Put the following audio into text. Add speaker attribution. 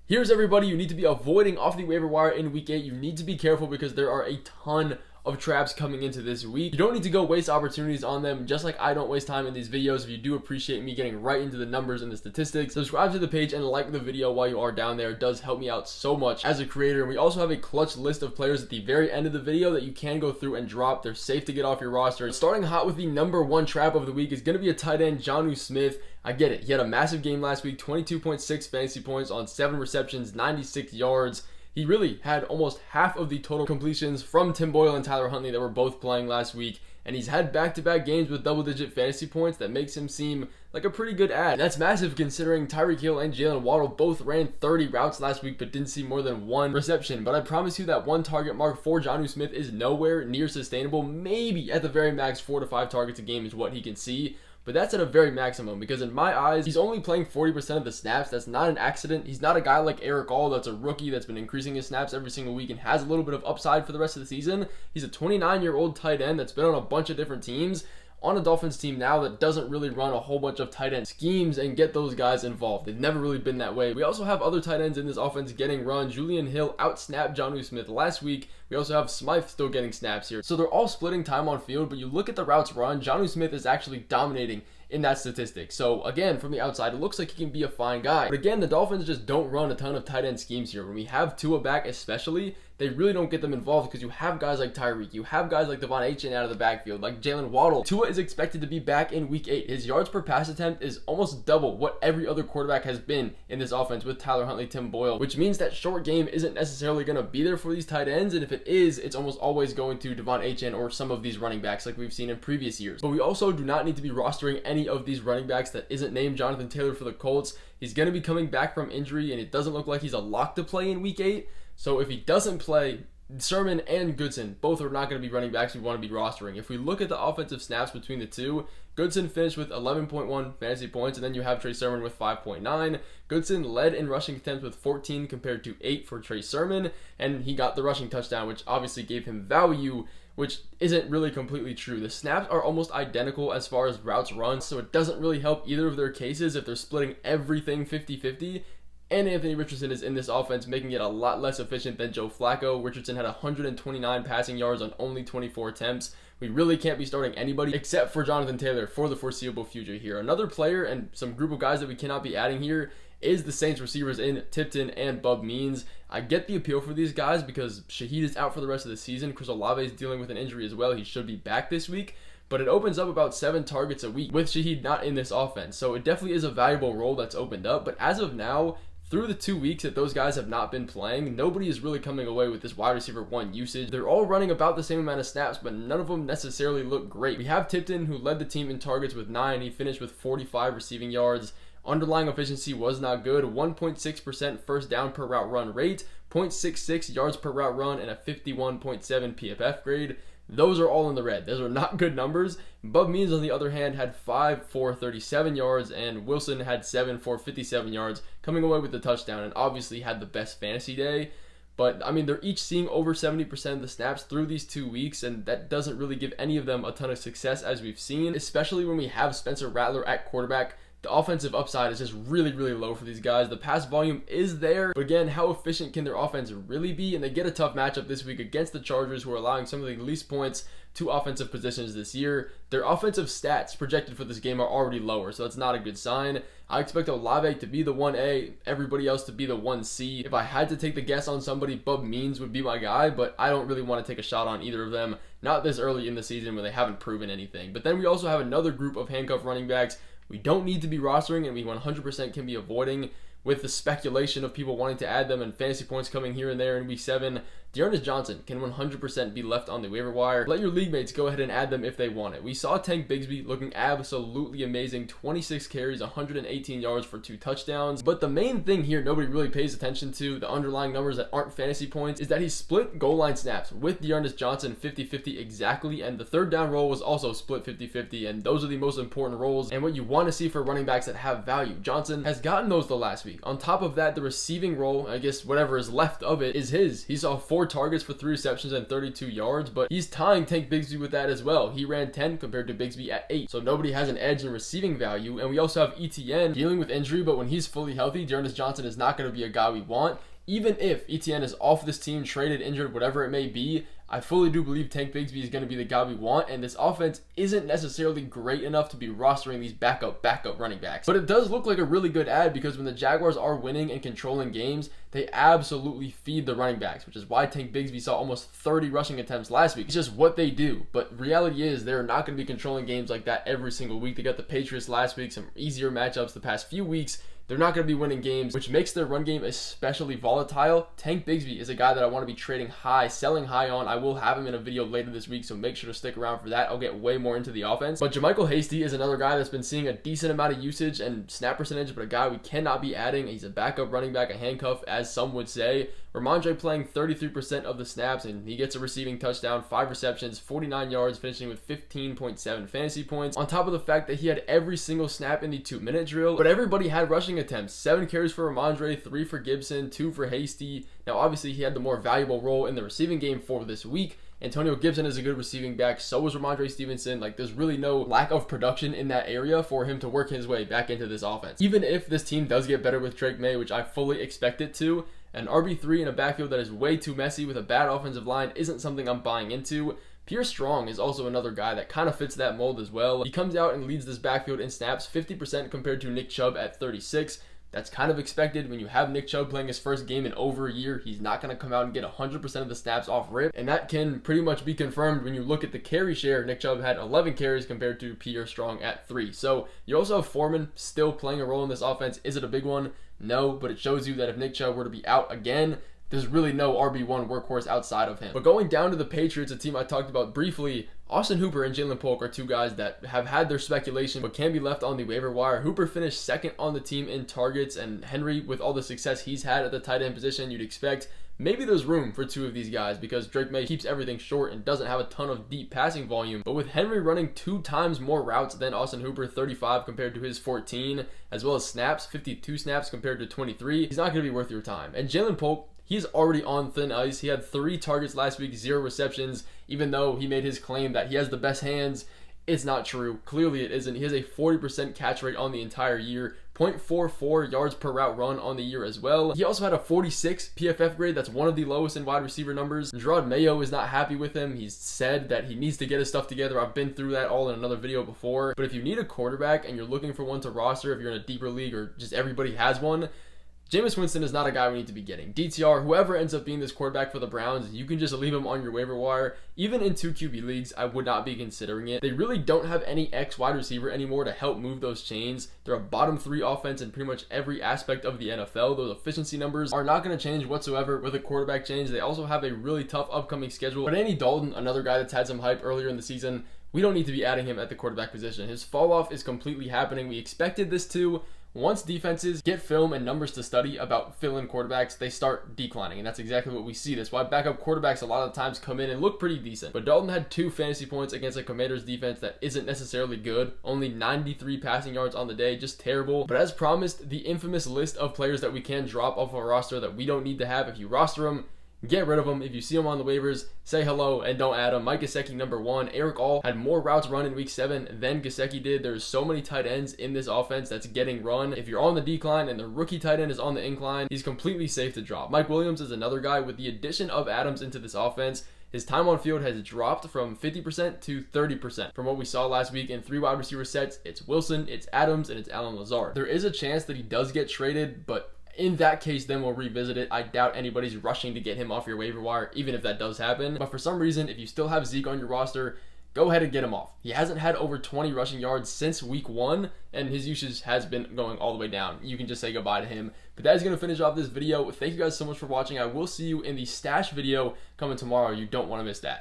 Speaker 1: Here's everybody you need to be avoiding off the waiver wire in week 8. You need to be careful because there are a ton of traps coming into this week. You don't need to go waste opportunities on them, just like I don't waste time in these videos. If you do appreciate me getting right into the numbers and the statistics, subscribe to the page and like the video while you are down there. It does help me out so much as a creator. And we also have a clutch list of players at the very end of the video that you can go through and drop. They're safe to get off your roster. Starting hot with the number 1 trap of the week is going to be a tight end, Jonnu Smith. I get it. He had a massive game last week, 22.6 fantasy points on 7 receptions, 96 yards. He really had almost half of the total completions from Tim Boyle and Tyler Huntley that were both playing last week. And he's had back-to-back games with double-digit fantasy points. That makes him seem like a pretty good ad. And that's massive considering Tyreek Hill and Jalen Waddle both ran 30 routes last week but didn't see more than 1 reception. But I promise you that 1 target mark for Jonnu Smith is nowhere near sustainable. Maybe at the very max 4 to 5 targets a game is what he can see. But that's at a very maximum because in my eyes, he's only playing 40% of the snaps. That's not an accident. He's not a guy like Eric All that's a rookie that's been increasing his snaps every single week and has a little bit of upside for the rest of the season. He's a 29-year-old tight end that's been on a bunch of different teams, on a Dolphins team now that doesn't really run a whole bunch of tight end schemes and get those guys involved. They've never really been that way. We also have other tight ends in this offense getting run. Julian Hill outsnapped Jonnu Smith last week. We also have Smythe still getting snaps here. So they're all splitting time on field, but you look at the routes run, Jonnu Smith is actually dominating in that statistic. So again, from the outside, it looks like he can be a fine guy. But again, the Dolphins just don't run a ton of tight end schemes here. When we have Tua back especially, they really don't get them involved because you have guys like Tyreek, you have guys like Devon Achane out of the backfield, like Jalen Waddle. Tua is expected to be back in week 8. His yards per pass attempt is almost double what every other quarterback has been in this offense with Tyler Huntley, Tim Boyle, which means that short game isn't necessarily going to be there for these tight ends. And if it is, it's almost always going to Devon Achane or some of these running backs like we've seen in previous years. But we also do not need to be rostering any of these running backs that isn't named Jonathan Taylor for the Colts. He's going to be coming back from injury and it doesn't look like he's a lock to play in week 8. So if he doesn't play, Sermon and Goodson both are not going to be running backs we want to be rostering. If we look at the offensive snaps between the two, Goodson finished with 11.1 fantasy points, and then you have Trey Sermon with 5.9. Goodson led in rushing attempts with 14 compared to 8 for Trey Sermon, and he got the rushing touchdown, which obviously gave him value, which isn't really completely true. The snaps are almost identical as far as routes run, so it doesn't really help either of their cases if they're splitting everything 50-50. And Anthony Richardson is in this offense, making it a lot less efficient than Joe Flacco. Richardson had 129 passing yards on only 24 attempts. We really can't be starting anybody except for Jonathan Taylor for the foreseeable future here. Another player and some group of guys that we cannot be adding here is the Saints receivers in Tipton and Bub Means. I get the appeal for these guys because Shaheed is out for the rest of the season. Chris Olave is dealing with an injury as well. He should be back this week. But it opens up about 7 targets a week with Shaheed not in this offense. So it definitely is a valuable role that's opened up. But as of now, through the 2 weeks that those guys have not been playing, nobody is really coming away with this wide receiver 1 usage. They're all running about the same amount of snaps, but none of them necessarily look great. We have Tipton, who led the team in targets with 9. He finished with 45 receiving yards. Underlying efficiency was not good. 1.6% first down per route run rate, 0.66 yards per route run, and a 51.7 PFF grade. Those are all in the red. Those are not good numbers. Bub Means, on the other hand, had 5 for 37 yards, and Wilson had 7 for 57 yards, coming away with the touchdown, and obviously had the best fantasy day. But, I mean, they're each seeing over 70% of the snaps through these 2 weeks, and that doesn't really give any of them a ton of success, as we've seen, especially when we have Spencer Rattler at quarterback. The offensive upside is just really, really low for these guys. The pass volume is there, but again, how efficient can their offense really be? And they get a tough matchup this week against the Chargers, who are allowing some of the least points to offensive positions this year. Their offensive stats projected for this game are already lower, so that's not a good sign. I expect Olave to be the 1A, everybody else to be the 1C. If I had to take the guess on somebody, Bub Means would be my guy, but I don't really want to take a shot on either of them, not this early in the season when they haven't proven anything. But then we also have another group of handcuff running backs we don't need to be rostering and we 100% can be avoiding with the speculation of people wanting to add them and fantasy points coming here and there in week 7. D'Ernest Johnson can 100% be left on the waiver wire. Let your league mates go ahead and add them if they want it. We saw Tank Bigsby looking absolutely amazing. 26 carries, 118 yards for 2 touchdowns. But the main thing here nobody really pays attention to, the underlying numbers that aren't fantasy points, is that he split goal line snaps with D'Ernest Johnson 50-50 exactly, and the third down role was also split 50-50, and those are the most important roles and what you want to see for running backs that have value. Johnson has gotten those the last week. On top of that, the receiving role, I guess whatever is left of it, is his. He saw 4 4 targets for 3 receptions and 32 yards, but he's tying Tank Bigsby with that as well. He ran 10 compared to Bigsby at 8. So nobody has an edge in receiving value. And we also have ETN dealing with injury, but when he's fully healthy, D'Ernest Johnson is not going to be a guy we want. Even if ETN is off this team, traded, injured, whatever it may be, I fully do believe Tank Bigsby is going to be the guy we want, and this offense isn't necessarily great enough to be rostering these backup running backs. But it does look like a really good ad, because when the Jaguars are winning and controlling games, they absolutely feed the running backs, which is why Tank Bigsby saw almost 30 rushing attempts last week. It's just what they do. But reality is they're not going to be controlling games like that every single week. They got the Patriots last week, some easier matchups the past few weeks. They're not going to be winning games, which makes their run game especially volatile. Tank Bigsby is a guy that I want to be trading high, selling high on. I will have him in a video later this week, so make sure to stick around for that. I'll get way more into the offense. But JaMycal Hasty is another guy that's been seeing a decent amount of usage and snap percentage, but a guy we cannot be adding. He's a backup running back, a handcuff, as some would say. Ramondre playing 33% of the snaps, and he gets a receiving touchdown, 5 receptions, 49 yards, finishing with 15.7 fantasy points. On top of the fact that he had every single snap in the 2-minute drill, but everybody had rushing attempts. 7 carries for Ramondre, 3 for Gibson, 2 for Hasty. Now, obviously, he had the more valuable role in the receiving game for this week. Antonio Gibson is a good receiving back. So is Ramondre Stevenson. Like, there's really no lack of production in that area for him to work his way back into this offense. Even if this team does get better with Drake May, which I fully expect it to, an RB3 in a backfield that is way too messy with a bad offensive line isn't something I'm buying into. Pierre Strong is also another guy that kind of fits that mold as well. He comes out and leads this backfield in snaps, 50% compared to Nick Chubb at 36%. That's kind of expected when you have Nick Chubb playing his first game in over a year. He's not going to come out and get 100% of the snaps off rip, and that can pretty much be confirmed when you look at the carry share. Nick Chubb had 11 carries compared to Pierre Strong at 3. So you also have Foreman still playing a role in this offense. Is it a big one? No, but it shows you that if Nick Chubb were to be out again, there's really no RB1 workhorse outside of him. But going down to the Patriots, a team I talked about briefly, Austin Hooper and Jalen Polk are 2 guys that have had their speculation but can be left on the waiver wire. Hooper finished 2nd on the team in targets, and Henry, with all the success he's had at the tight end position, you'd expect maybe there's room for 2 of these guys because Drake May keeps everything short and doesn't have a ton of deep passing volume. But with Henry running 2 times more routes than Austin Hooper, 35 compared to his 14, as well as snaps, 52 snaps compared to 23, he's not going to be worth your time. And Jalen Polk, he's already on thin ice. He had 3 targets last week, 0 receptions, even though he made his claim that he has the best hands. It's not true. Clearly it isn't. He has a 40% catch rate on the entire year, 0.44 yards per route run on the year as well. He also had a 46 PFF grade. That's one of the lowest in wide receiver numbers. Gerard Mayo is not happy with him. He's said that he needs to get his stuff together. I've been through that all in another video before. But if you need a quarterback and you're looking for one to roster, if you're in a deeper league or just everybody has one, Jameis Winston is not a guy we need to be getting. DTR, whoever ends up being this quarterback for the Browns, you can just leave him on your waiver wire. Even in 2 QB leagues, I would not be considering it. They really don't have any X wide receiver anymore to help move those chains. They're a bottom 3 offense in pretty much every aspect of the NFL. Those efficiency numbers are not going to change whatsoever with a quarterback change. They also have a really tough upcoming schedule. But Andy Dalton, another guy that's had some hype earlier in the season, we don't need to be adding him at the quarterback position. His fall off is completely happening. We expected this to. Once defenses get film and numbers to study about fill-in quarterbacks, they start declining, and that's exactly what we see. That's why backup quarterbacks a lot of times come in and look pretty decent. But Dalton had 2 fantasy points against a Commanders defense that isn't necessarily good. Only 93 passing yards on the day, just terrible. But as promised, the infamous list of players that we can drop off a roster that we don't need to have. If you roster them, get rid of them. If you see them on the waivers, say hello and don't add them. Mike Gesicki, number 1. Eric All had more routes run in week 7 than Gesicki did. There's so many tight ends in this offense that's getting run. If you're on the decline and the rookie tight end is on the incline, he's completely safe to drop. Mike Williams is another guy. With the addition of Adams into this offense, his time on field has dropped from 50% to 30% from what we saw last week in 3 wide receiver sets. It's Wilson, it's Adams, and it's Allen Lazard. There is a chance that he does get traded, but in that case, then we'll revisit it. I doubt anybody's rushing to get him off your waiver wire, even if that does happen. But for some reason, if you still have Zeke on your roster, go ahead and get him off. He hasn't had over 20 rushing yards since week 1, and his usage has been going all the way down. You can just say goodbye to him. But that is going to finish off this video. Thank you guys so much for watching. I will see you in the stash video coming tomorrow. You don't want to miss that.